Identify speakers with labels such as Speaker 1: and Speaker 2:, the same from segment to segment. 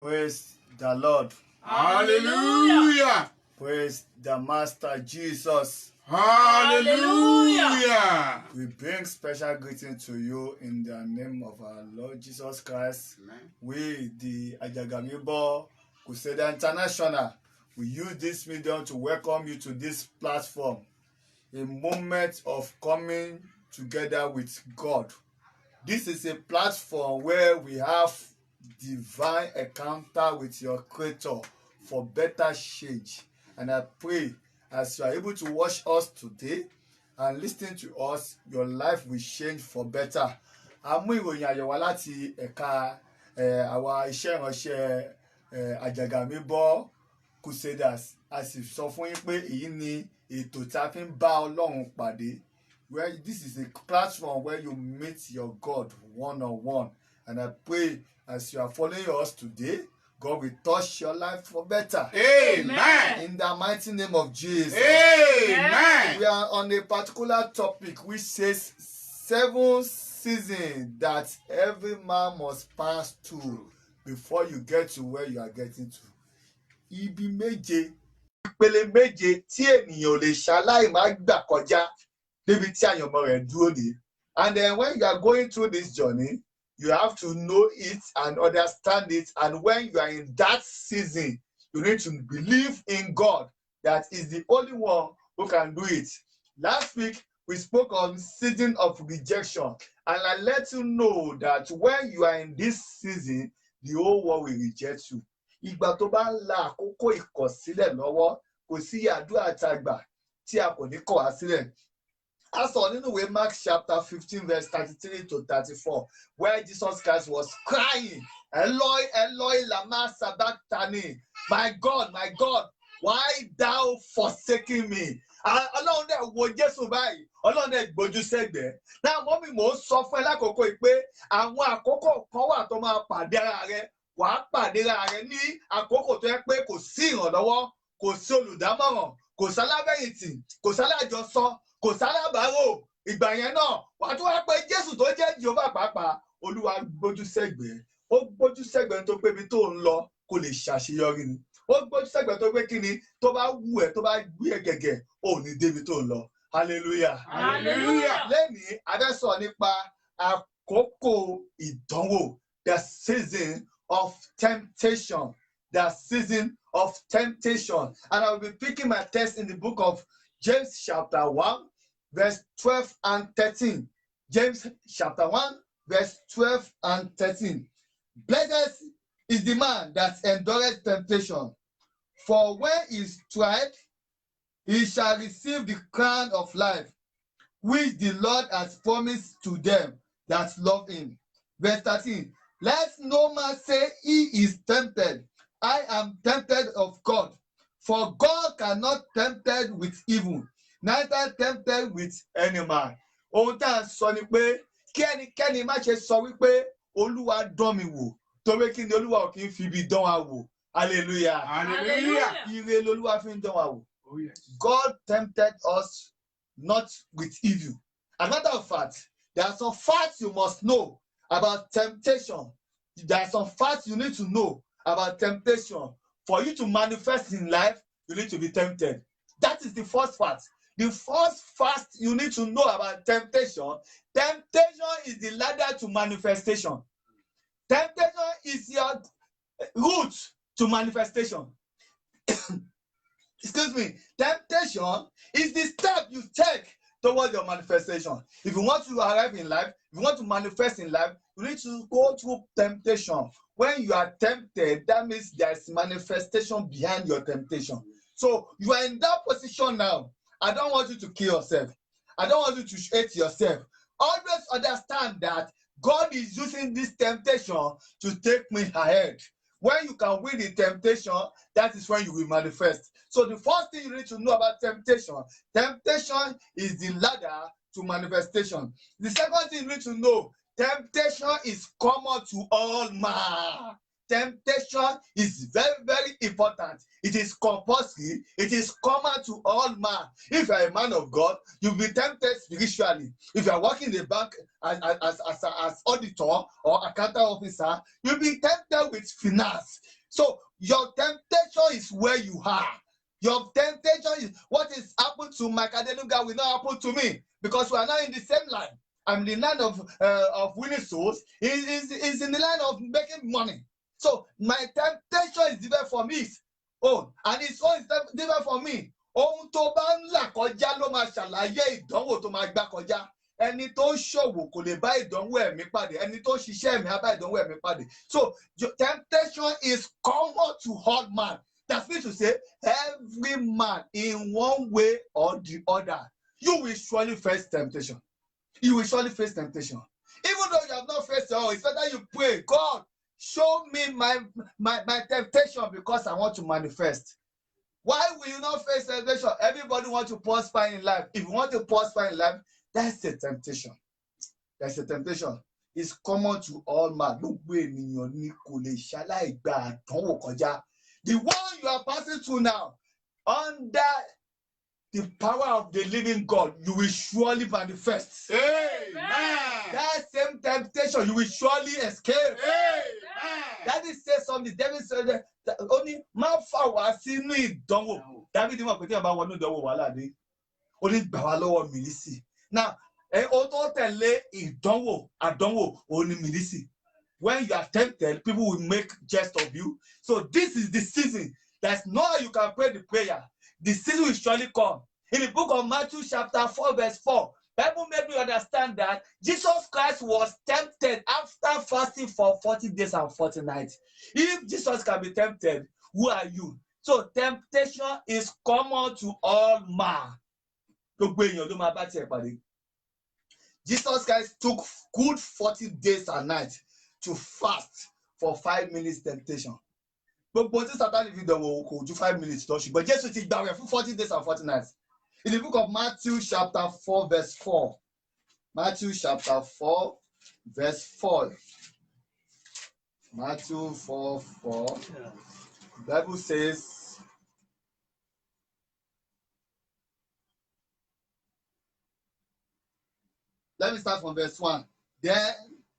Speaker 1: Praise the Lord.
Speaker 2: Hallelujah.
Speaker 1: Praise the Master Jesus.
Speaker 2: Hallelujah.
Speaker 1: We bring special greeting to you in the name of our Lord Jesus Christ.
Speaker 2: Amen.
Speaker 1: We, the Ajagamibo Crusader International, we use this medium to welcome you to this platform, a moment of coming together with God. This is a platform where we have divine encounter with your Creator for better change. And I pray as you are able to watch us today and listen to us, your life will change for better. A mú ìròyìn ayọ̀ wá láti ẹ̀ka àwa iṣẹ́ ìránṣẹ́ Àjàgàmíbọ́ Crusaders. A sì sọ fún yín pé èyí ni ètò tí a fi ń bá Ọlọ́run pàdé. Where this is a platform where you meet your God one-on-one. And I pray as you are following us today, God will touch your life for better.
Speaker 2: Amen.
Speaker 1: In the mighty name of Jesus.
Speaker 2: Amen.
Speaker 1: We are on a particular topic which says 7 seasons that every man must pass through before you get to where you are getting to. Ibi méje, ìpele méje tí ènìyàn ò lè ṣaláì má gbà kọjá débi tí àyànmọ́ rẹ̀ dúró dé. And then when you are going through this journey, you have to know it and understand it. And when you are in that season, you need to believe in God that is the only one who can do it. Last week, we spoke on season of rejection. And I let you know that when you are in this season, the whole world will reject you. Ìgbà tó bá ń la àkókò ìkọ̀sílẹ̀ lọ́wọ́, kò sí àdúrà àtàgbà tí a kò ní kọ̀ wá sílẹ̀. A sọ nínú ìwé Mark chapter 15 verse 33 to 34 where Jesus Christ was crying, Eloi, Eloi, lama sabachthani, my God, why thou forsaking me? Ọlọ́run dẹ̀ wo Jésù báyìí, Ọlọ́run dẹ̀ gbójú sẹ́gbẹ̀ẹ́. Náà mọ́mí mò ń sọ fún ẹ lákòókò yìí pé àwọn àkókò kan wà tó máa pàdé ara rẹ, wàá pàdé ara rẹ ní àkókò tó yẹ pé kò sí ìrànlọ́wọ́, kò sí olùdámọ̀ràn, kò sálábẹ̀yìntì, kò sálájọsọ, kò sálábàárò. Ìgbà yẹn náà wàá tún wá pé Jésù tó jẹ́ Jèhófà pàápàá, Olúwa gbójú sẹ́gbẹ̀ẹ́. Ó gbójú sẹ́gbẹ̀ẹ́ tó pé ibi tó ń lọ kò lè ṣàṣeyọrí ni. Ó gbójú sẹ́gbẹ̀ẹ́ tó pé kí ni tó bá wù ẹ́ tó bá gbé ẹ gẹ̀gẹ̀ ò ní débi tó ń lọ. Hallelujah.
Speaker 2: Hallelujah.
Speaker 1: Lẹ́nìí, a fẹ́ sọ nípa àkókò ìdánwò, the season of temptation. The season of temptation. And I will be picking my text in the book of James chapter 1, verse 12 and 13. James chapter 1, verse 12 and 13. Blessed is the man that endureth temptation, for when he is tried, he shall receive the crown of life, which the Lord has promised to them that love him. Verse 13. Let no man say he is tempted. I am tempted of God. For God cannot tempted with evil, neither tempted with any man. Ohun tá à ń sọ ni pé kí ẹnikẹ́ni má ṣe sọ wípé Olúwa dán mi wò, torí kí ni Olúwa ò kí ń fi ibi dán wa wò. Hallelujah.
Speaker 2: Hallelujah.
Speaker 1: Ire l'Olúwa fi ń dán wa wò.
Speaker 2: Oh, yes.
Speaker 1: God tempted us not with evil. As a matter of fact, there are some facts you must know about temptation. There are some facts you need to know about temptation. For you to manifest in life, you need to be tempted. That is the first fact. The first fact you need to know about temptation, temptation is the ladder to manifestation. Temptation is your route to manifestation. Excuse me. Temptation is the step you take towards your manifestation. If you want to arrive in life, if you want to manifest in life, you need to go through temptation. When you are tempted, that means there is manifestation behind your temptation. So you are in that position now. I don't want you to kill yourself. I don't want you to hate yourself. Always understand that God is using this temptation to take me ahead. When you can win the temptation, that is when you will manifest. So the first thing you need to know about temptation, temptation is the ladder to manifestation. The second thing you need to know, temptation is common to all men. temptation is very, very important. It is compulsory. It is common to all men. If you are a man of God, you'll be tempted spiritually. If you are working in the bank as auditor or accountant officer, you'll be tempted with finance. So your temptation is where you are. Your temptation is what is happened to Mike Adenuga will not happen to me, because we are not in the same line. I'm in the line of winning souls. He's in the line of making money. So my temptation is different from his own, and his own is different from me. Ohun tó bá ń là kọjá ló máa ṣàlàyé ìdánwò tó máa gbà kọjá. Ẹni tó ń ṣòwò kò lè bá ìdánwò ẹ̀mí pàdé. Ẹni tó ń ṣiṣẹ́ ẹ̀mí á bá ìdánwò ẹ̀mí pàdé. So temptation is common to all man. That means to say every man in one way or the other, you will surely face temptation. You will surely face temptation. Even though you have not faced it all, it's better you pray, God, show me my temptation because I want to manifest. Why will you not face temptation? Everybody wants to prosper in life. If you want to prosper in life, that's a temptation. That's a temptation. It's common to all men. The one you are passing through now, under the power of the living God, you will surely manifest.
Speaker 2: Amen.
Speaker 1: That same temptation, you will surely escape.
Speaker 2: Amen.
Speaker 1: That is say something. David said that only man power sínú ìdánwò. David mọ̀ pé tí a bá wọnú ìdánwò wàhálà dé. Ó ní gbà wá lọ́wọ́ Mílísì. Now, ó tó tẹ̀lé ìdánwò, àdánwò, ó ní Mílísì. When you are tempted, people will make jest of you. So this is the season. There's no how you can pray the prayer. The season will surely come. In the book of Matthew chapter 4 verse 4, Bible made me understand that Jesus Christ was tempted after fasting for 40 days and 40 nights. If Jesus can be tempted, who are you? So temptation is common to all men. Jesus Christ took good 40 days and nights to fast for 5 minutes temptation. But Satan if you do 5 minutes, but Jesus took that for 40 days and 40 nights. In the book of Matthew chapter 4 verse 4. Matthew chapter 4 verse 4. Matthew 4:4. The Bible says, let me start from verse 1. Then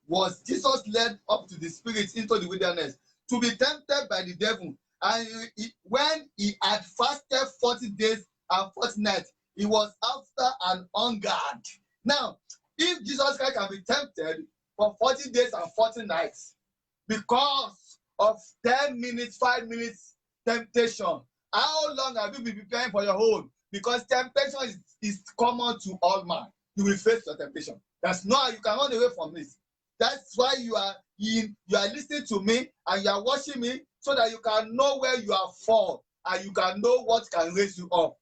Speaker 1: was Jesus led up to the Spirit into the wilderness to be tempted by the devil. And when he had fasted 40 days and 40 nights, he was after an hungered. Now, if Jesus Christ can be tempted for 40 days and 40 nights because of 10 minutes, 5 minutes temptation, how long have you been preparing for your own? Because temptation is common to all men. You will face your temptation. That's not, you can run away from this. That's why you are listening to me and you are watching me so that you can know where you are fall and you can know what can raise you up.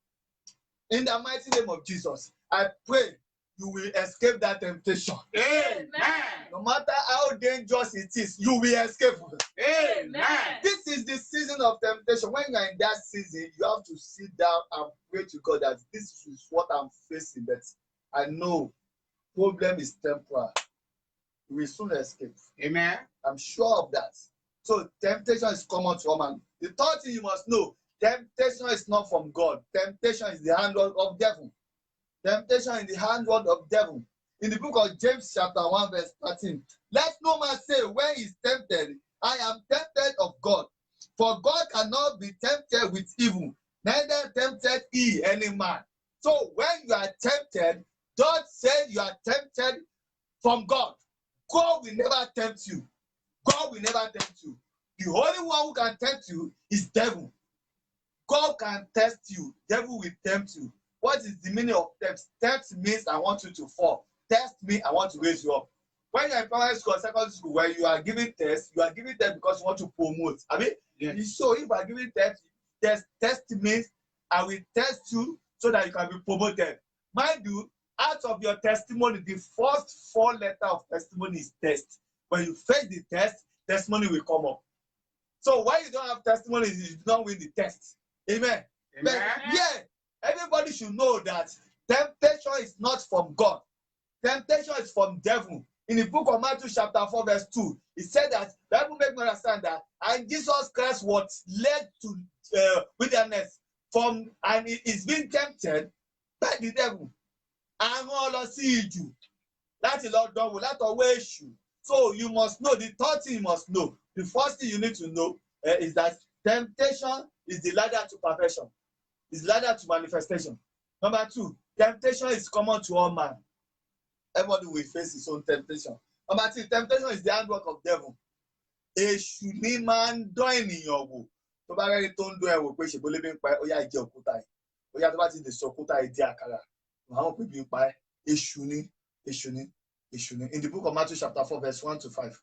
Speaker 1: In the mighty name of Jesus, I pray you will escape that temptation.
Speaker 2: Amen.
Speaker 1: No matter how dangerous it is, you will escape.
Speaker 2: Amen.
Speaker 1: This is the season of temptation. When you are in that season, you have to sit down and pray to God that this is what I'm facing, but I know problem is temporal. You will soon escape.
Speaker 2: Amen.
Speaker 1: I'm sure of that. So temptation is common to all man. The third thing you must know, temptation is not from God. Temptation is the handwork of devil. Temptation is the handwork of devil. In the book of James chapter 1 verse 13, let no man say when he is tempted, I am tempted of God. For God cannot be tempted with evil, neither tempted he any man. So when you are tempted, don't say you are tempted from God. God will never tempt you. God will never tempt you. The only one who can tempt you is devil. God can test you. Devil will tempt you. What is the meaning of tempt? Tempt means I want you to fall. Test me, I want to raise you up. When you're in primary school or secondary school where you are giving tests, you are giving tests because you want to promote. I mean, yes. So if you are giving tests, test means I will test you so that you can be promoted. Mind you, out of your testimony, the first 4 letters of testimony is test. When you face the test, testimony will come up. So why you don't have testimony is you don't win the test. Amen.
Speaker 2: Amen.
Speaker 1: But yeah, everybody should know that temptation is not from God. Temptation is from devil. in the book of Matthew chapter 4 verse 2, it said that, the Bible make me understand that, and Jesus Christ was led to wilderness and he is being tempted by the devil. Àwọn lọ sí ìjù láti lọ dánwò látọwọ́ èṣù. So you must know, the third thing you must know, the first thing you need to know is that temptation is the ladder to perfection, is the ladder to manifestation. Number 2, temptation is common to all man. Everybody will face his own temptation. Number 3, temptation is the handwork of devil. Èṣù ni máa ń dán ènìyàn wò. Tó bá rẹ́ni tó ń dán ẹ wò pé ṣèbó lé bí ń pa ẹ́, ó yá jẹ òkúta yìí. Ó yá tó bá ti lè sọ òkúta yìí di àkàrà. Àwọn pé bí ń pa ẹ́, èṣù ni, èṣù ni, èṣù ni. In the book of Matthew chapter 4 verse 1 to 5.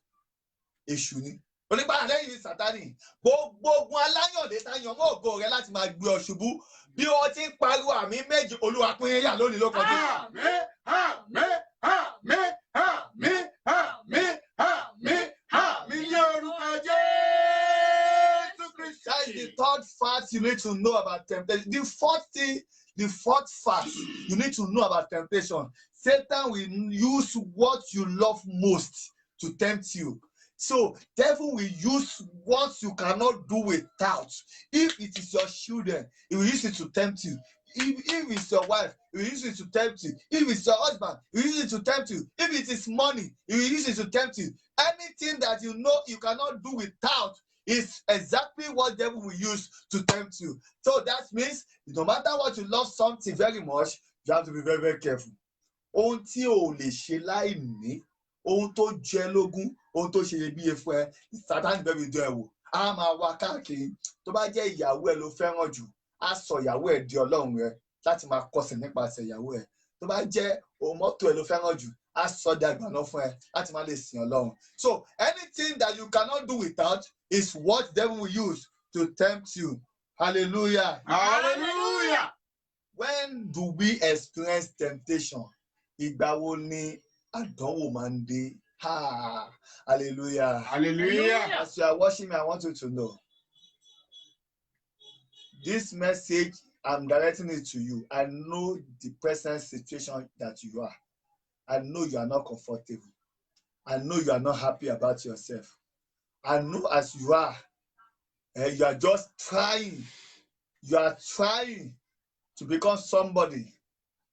Speaker 1: Èṣù ni. Onígbà lẹ́yìn Sátánì, gbogbo ogun aláyànlé táyàn mọ́ ògo rẹ láti máa gbé ọ ṣubú. Bí o ti ń pariwo àmì méjì, Olúwa pín yà lónìí ló kọjú.
Speaker 2: Àmín, àmín, àmín, àmín, àmín, àmín, àmín ní orúkọ Jésù Kristi.
Speaker 1: That is the third fact you need to know about temptation. The fourth fact you need to know about temptation. Satan will use what you love most to tempt you. So, devil will use what you cannot do without. If it is your children, he will use it to tempt you. If it's your wife, he will use it to tempt you. If it's your husband, he will use it to tempt you. If it is money, he will use it to tempt you. Anything that you know you cannot do without is exactly what devil will use to tempt you. So that means no matter what you love something very much, you have to be very, very careful. Ohun tí o lè ṣe láì ní, ohun tó jẹ lógún, ohun tó ṣe iyebíye fún ẹ, Sátánì bẹ́ẹ̀ bí dán ẹ wò. A máa wá káàkiri. Tó bá jẹ́ ìyàwó ẹ ló fẹ́ràn jù, á sọ ìyàwó ẹ di ọlọ́run rẹ láti máa kọsẹ̀ nípasẹ̀ ìyàwó ẹ. Tó bá jẹ́ ohun mọ́tò ẹ ló fẹ́ràn jù, á sọ di àgbàná fún ẹ láti máa lè sìn ọlọ́run. So anything that you cannot do without is what devil will use to tempt you. Hallelujah.
Speaker 2: Hallelujah.
Speaker 1: When do we experience temptation? Ìgbà wo ni àdánwò máa ń dé? Hallelujah.
Speaker 2: Hallelujah.
Speaker 1: As you are watching me, I want you to know this message, I'm directing it to you. I know the present situation that you are. I know you are not comfortable. I know you are not happy about yourself. I know as you are just trying. You are trying to become somebody.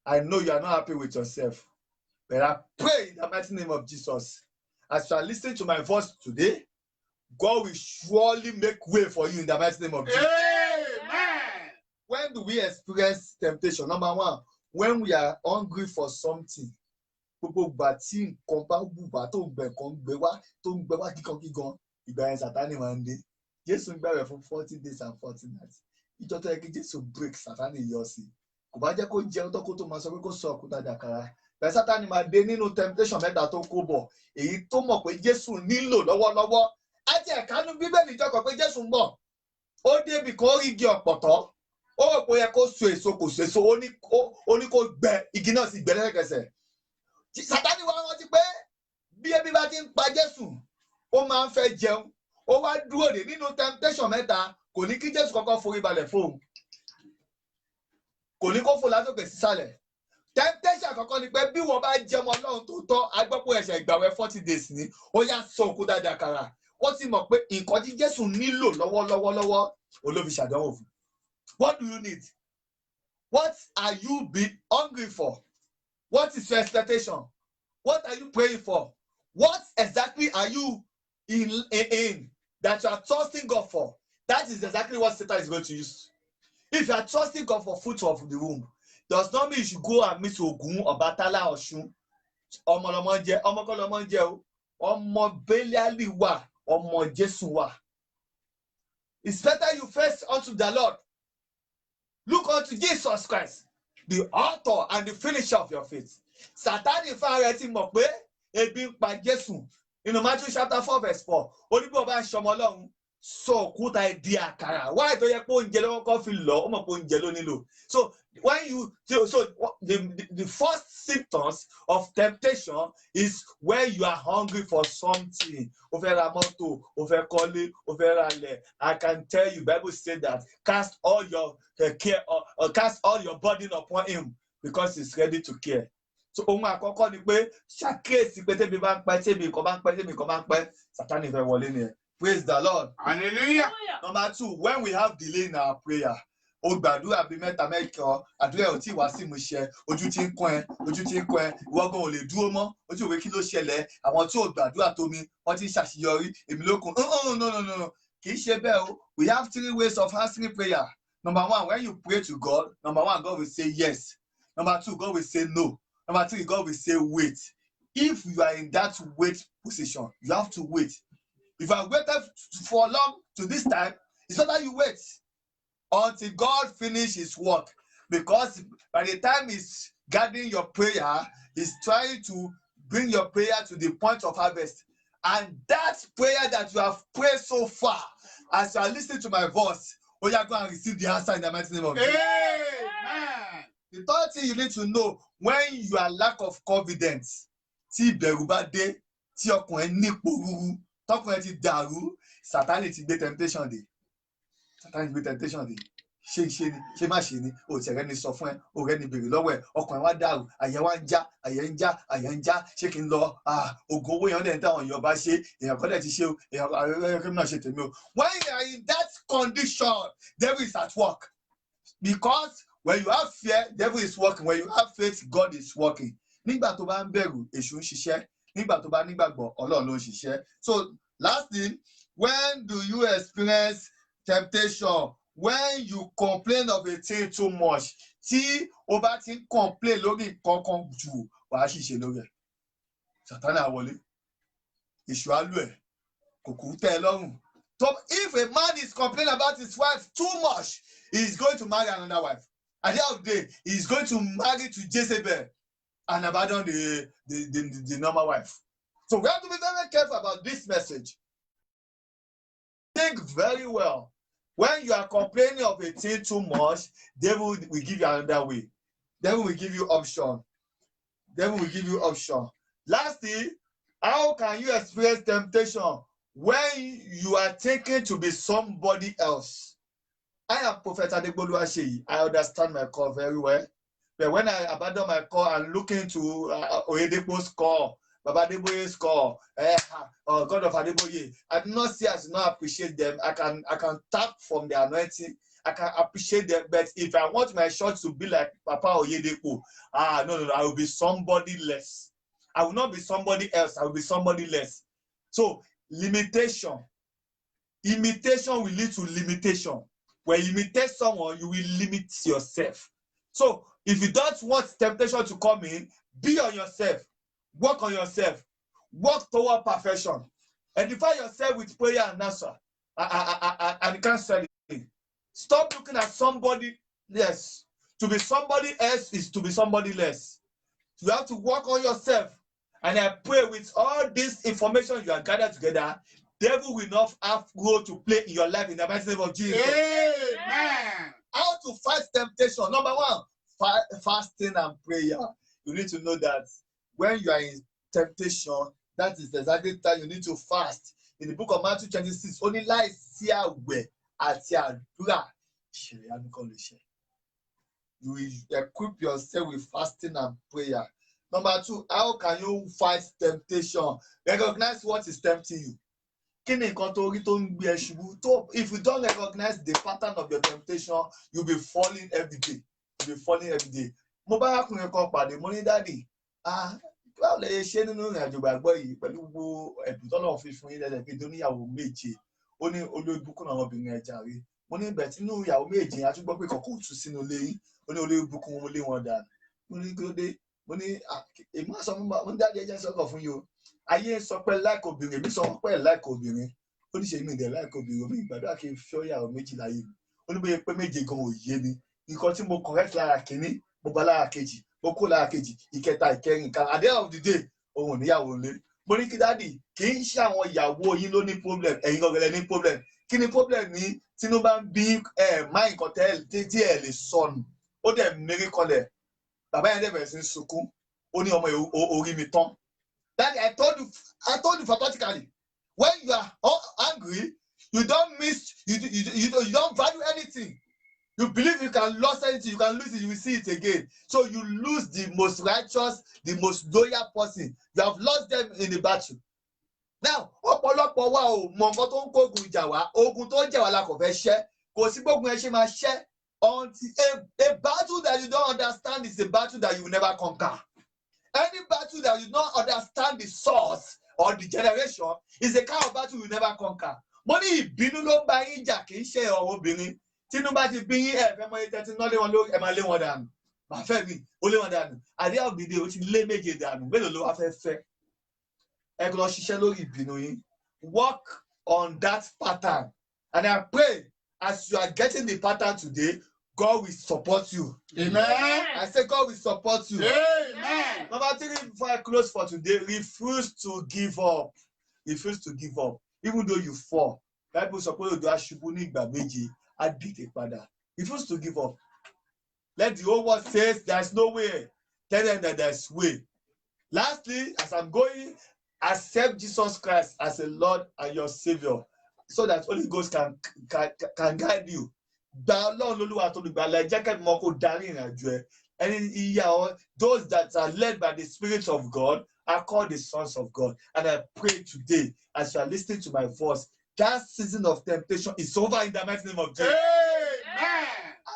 Speaker 1: I know you are not happy with yourself. But I pray in the mighty name of Jesus, as you are listening to my voice today, God will surely make way for you in the mighty name of Jesus.
Speaker 2: Amen.
Speaker 1: When do we experience temptation? Number 1, when we are hungry for something. Gbogbo ìgbà tí nǹkan bá wù wá tó ń gbẹ nǹkan gbé wá tó ń gbé wá kíkan ìgbà yẹn Sátánì máa ń dé. Jésù ń gbààwẹ̀ fún 40 days and 40 nights. Ìjọ tó yẹ kí Jésù break Sátánì yọ sí. Kò bá jẹ́ kó jẹun tó kó tó máa sọ pé kó sọ òkúta dàkàrà. Bẹ́ẹ̀ Sátánì máa dé nínú temptation mẹ́ta tó kó bọ̀. Èyí tó mọ̀ pé Jésù nílò lọ́wọ́lọ́wọ́. Àti ẹ̀kánú Bíbélì jọ́kọ̀ pé Jésù ń bọ̀. Ó débi kó rí igi ọ̀pọ̀tọ́. Ó rò pé ó yẹ kó so èso kò so èso. Ó ní kó gbẹ igi náà sì gbẹ lẹ́sẹ̀kẹsẹ̀. Sátánì wá rántí pé bí ebi bá ti ń pa Jésù, ó máa ń fẹ́ jẹun. Ó wá dúró dè nínú temptation mẹ́ta. Kò ní kí Jésù kọ́kọ́ forí balẹ̀ fóun. Kò ní kó fò látòkè sísàlẹ̀. Temptation àkọ́kọ́ ni pé bí wọ́n bá jẹ́ ọmọ Ọlọ́run tó tọ́, agbọ́pọ̀ ẹ̀ṣẹ̀ ìgbàwẹ̀ 40 days ni, ó yá sọ òkúta dàkàrà. Wọ́n ti mọ̀ pé nǹkan tí Jésù nílò lọ́wọ́lọ́wọ́ olóbi ṣàdánwò fún. What do you need? What are you hungry for? What is your expectation? What are you praying for? What exactly are you in that you are trusting God for? That is exactly what Satan is going to use. If you are trusting God for fruit of the womb, does not mean you should go and meet Ogun, Ọbàtálá, Ọ̀ṣun. Ọmọ lọmọ ń jẹ, ọmọ kọ́ lọmọ ń jẹ o. Ọmọ Beliali wà, ọmọ Jésù wà. It's better you face unto the Lord. Look unto Jesus Christ, the author and the finisher of your faith. Sátánì fúnra rẹ̀ ti mọ̀ pé ebi ń pa Jésù. In Matthew chapter 4 verse 4, ó ní bí ó bá ń ṣọmọ Ọlọ́run, sọ òkúta di àkàrà. Why tó yẹ pé oúnjẹ lọ́wọ́ kan fi lọ, ó mọ̀ pé oúnjẹ ló nílò. So the first symptoms of temptation is when you are hungry for something. Ó fẹ́ ra mọ́tò, ó fẹ́ kọ́lé, ó fẹ́ ra ilẹ̀. I can tell you, Bible said that cast all your care, cast all your burden upon him because he's ready to care. So ohun àkọ́kọ́ ni pé ṣàkíyèsí pé tẹ́bi bá ń pẹ́ tẹ́bi nǹkan bá ń pẹ́ tẹ́bi nǹkan bá ń pẹ́ Sátánì fẹ́ wọlé nìyẹn. Praise the Lord.
Speaker 2: Hallelujah.
Speaker 1: Number 2, when we have delay in our prayer, o gbàdúrà bíi mẹ́ta mẹ́kọ àdúrà ò tí wá sí ìmúṣẹ, ojú tí ń kún ẹ ìwọ gan ò lè dúró mọ́, ojú ìwé kí ló ṣẹlẹ̀, àwọn tí ò gbàdúrà tó mi wọ́n ti ń ṣàṣeyọrí, èmi ló kún. No. Kì í ṣe bẹ́ẹ̀ o. We have 3 ways of answering prayer. Number 1, when you pray to God, number 1, God will say yes. Number 2, God will say no. Number 3, God will say wait. If you are in that wait position, you have to wait. If you have waited for long to this time, it's not that you wait until God finish his work. Because by the time he's guarding your prayer, he's trying to bring your prayer to the point of harvest. And that prayer that you have prayed so far, as you are listening to my voice, oh, you are going to receive the answer in the mighty name of Jesus.
Speaker 2: Amen.
Speaker 1: The third thing you need to know, when you are lack of confidence, tí ìbẹ̀rù bá dé, tí ọkàn ẹ ní ìpòrúru, tọkàn ẹ ti dàrú, Sátánì ti gbé temptation dé. Ṣé má ṣe ni, o tẹ̀rẹ́ ni sọ fún ẹ, o rẹ́ ni bèrè lọ́wọ́ ẹ, ọkàn ẹ wá dàrú, àyà wá ń já, ṣé kí n lọ, ògo owó yẹn dẹ̀ ń táwọn èèyàn bá ṣe, èèyàn kọ́ dẹ̀ ti ṣe o, èèyàn kí n náà ṣe tèmi o. When you are in that condition, devil is at work. Because when you have fear, devil is working. When you have faith, God is working. Nígbà tó bá ń bẹ̀rù, èṣù ń ṣiṣẹ́. Nígbà tó bá nígbàgbọ́, Ọlọ́run ló ń ṣiṣẹ́. So, last thing, when do you experience temptation? When you complain of a thing too much. Tí o bá ti ń complain lórí kankan jù, wàá ṣìṣe lórí ẹ̀. Sátánì á wọlé. Èṣù á lù ẹ́. Kò kú tẹ́ ẹ lọ́rùn. So if a man is complaining about his wife too much, he is going to marry another wife. At the end of the day, he is going to marry to Jezebel and abandon the normal wife. So we have to be very careful about this message. Think very well. When you are complaining of a thing too much, devil will give you another way. Devil will give you option. Lastly, how can you experience temptation when you are thinking to be somebody else? I am Prophet Adegbolu Aseyi. I understand my call very well. But when I abandon my call and look into Oyedepo's call, Baba Adeboye's call, God of Adeboye, I do not see as not appreciate them. I can tap from the anointing. I can appreciate them. But if I want my church to be like Papa Oyedepo, no, I will be somebody less. I will not be somebody else. I will be somebody less. So limitation. Imitation will lead to limitation. When you imitate someone, you will limit yourself. So if you don't want temptation to come in, be on yourself. Work on yourself. Work toward perfection. Edify yourself with prayer and answer and counseling. Stop looking at somebody less. To be somebody else is to be somebody less. You have to work on yourself. And I pray with all this information you have gathered together, devil will not have role to play in your life in the mighty name of Jesus.
Speaker 2: Amen.
Speaker 1: How to fight temptation? Number 1, fasting and prayer. You need to know that when you are in temptation, that is exactly the time you need to fast. In the book of Matthew 26, only láìsí àwẹ̀ àti àdúrà ìṣẹ̀lẹ̀ àánú kọ́ lè ṣe. You will equip yourself with fasting and prayer. Number 2, how can you fight temptation? Recognize what is tempting you. Kí ni nǹkan tó rí tó ń gbé ẹ ṣubú? If you don't recognize the pattern of your temptation, you'll be falling every day. Mo bá arákùnrin kan pàdé, mo ní dáàdì, báwo lè ṣe nínú ìrìn àjò gbàgbọ́ yìí pẹ̀lú gbogbo ẹ̀bùn tọ́lọ́run fi fún yín lẹ́lẹ́kejì oníyàwó méje. Ó ní olórí búkún àwọn obìnrin ẹja rí. Mo ní ibẹ̀ tí inú ìyàwó méje a tún gbọ́ pé kọ̀ọ̀kan ò tú sínú ilé yín. Ó ní olórí búkún wọn lé wọn dànù. Mo ní kí ló dé? Mo ní èmi máa sọ fún mi, mo ní dáàdì ẹjẹ́ sọ́kọ̀ fún yín o. Ayé sọ pé láìkò obìnrin, èmi sọ pé láìkò obìnrin. Ó ní ṣe mí ìdẹ̀ láìkò obìnrin, omi ìgbàdúrà kí n fẹ́ ìyàwó méjì láyé mi. Ó ní bóyá pé méje gan ò yé mi. Nǹkan tí mo correct lára kìíní, mo bá lára kejì, mo kó lára kejì, ìkẹta, ìkẹrin, ìkarùn. At the end of the day, òun ò níyàwó lé. Mo ní kí dáàdì, kì í ṣe àwọn ìyàwó yín ló ní problem, ẹ̀yin gangan ní problem. Kí ni problem ní tínú bá ń bí máa nǹkan tí ẹ lè sọnù? Ó dẹ̀ mérí kọlẹ̀. Bàbá yẹn dẹ̀ bẹ̀rẹ̀ sí sunkún. Ó ní ọmọ orí mi tán. Daddy, I told you prophetically, when you are angry, you don't value anything. You believe you can lose anything, you can lose it, you will see it again. So you lose the most righteous, the most loyal person. You have lost them in the battle. Now, ọ̀pọ̀lọpọ̀ wa ò mọ nǹkan tó ń kógun ìjà wá, ogun tó ń jà wá la kò fẹ́ ṣẹ́, kò sí gbógun ẹ ṣe máa ṣẹ́. Until a battle that you don't understand is a battle that you will never conquer. Any battle that you don't understand the source or the generation is a kind of battle you will never conquer. Mo ní ìbínú ló ń bá yín jà kì í ṣe ọ̀rọ̀ obìnrin. Tínú bá ti bí yín ẹ̀fẹ́ mọ́ ẹ̀tẹ́ tí náà lé wọn lórí ẹ̀ máa lé wọn dànù. Màá fẹ́ mi, ó lé wọn dànù. Àdé ọ̀gbìnrin ó ti lé méje dànù. Mélòó ló wá fẹ́ fẹ́? Ẹ kò lọ ṣiṣẹ́ lórí ìbínú yín. Work on that pattern. And I pray as you are getting the pattern today, God will support you.
Speaker 2: Amen.
Speaker 1: I say God will support you.
Speaker 2: Amen.
Speaker 1: Number 3, before I close for today, refuse to give up. Refuse to give up. Even though you fall. Bible suppose to do aṣubú ní ìgbà méje, á dìde padà. Refuse to give up. Let the whole world say there is no way. Tell them that there is way. Lastly, as I'm going, accept Jesus Christ as a Lord and your Savior, so that Holy Ghost can guide you. Those that are led by the Spirit of God are called the sons of God. And I pray today, as you are listening to my voice, that season of temptation is over in the mighty name of Jesus.
Speaker 2: Amen.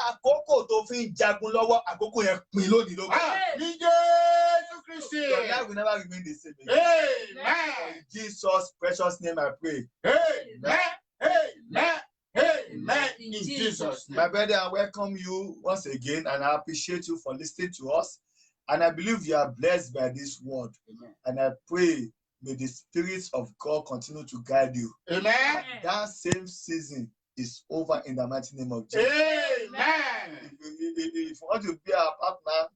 Speaker 1: Àkókò tó fi ń jagun lọ́wọ́, àkókò yẹn pin lónìí lógo.
Speaker 2: Ní Jésù Kristi.
Speaker 1: Your life will never remain the same.
Speaker 2: Amen.
Speaker 1: In Jesus' precious name I pray.
Speaker 2: Amen. Amen. Amen. In Jesus' name.
Speaker 1: My brother, I welcome you once again, and I appreciate you for listening to us. And I believe you are blessed by this word.
Speaker 2: Amen.
Speaker 1: And I pray, may the Spirit of God continue to guide you.
Speaker 2: Amen.
Speaker 1: That same season is over in the mighty name of Jesus.
Speaker 2: Amen.
Speaker 1: If you want to be our partner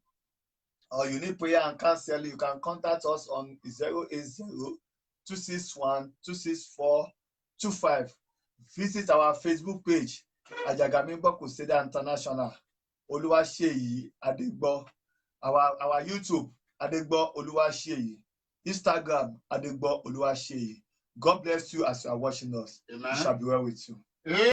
Speaker 1: or you need prayer and counseling, you can contact us on 080-261-264-25. Visit our Facebook page, Ajagamimbo Crusader International, Oluwaseyi Adegbo. Our YouTube, Adegbo Oluwaseyi. Instagram, Adegbo Oluwaseyi. God bless you as you are watching us.
Speaker 2: Amen.
Speaker 1: It shall be well with you.
Speaker 2: Amen.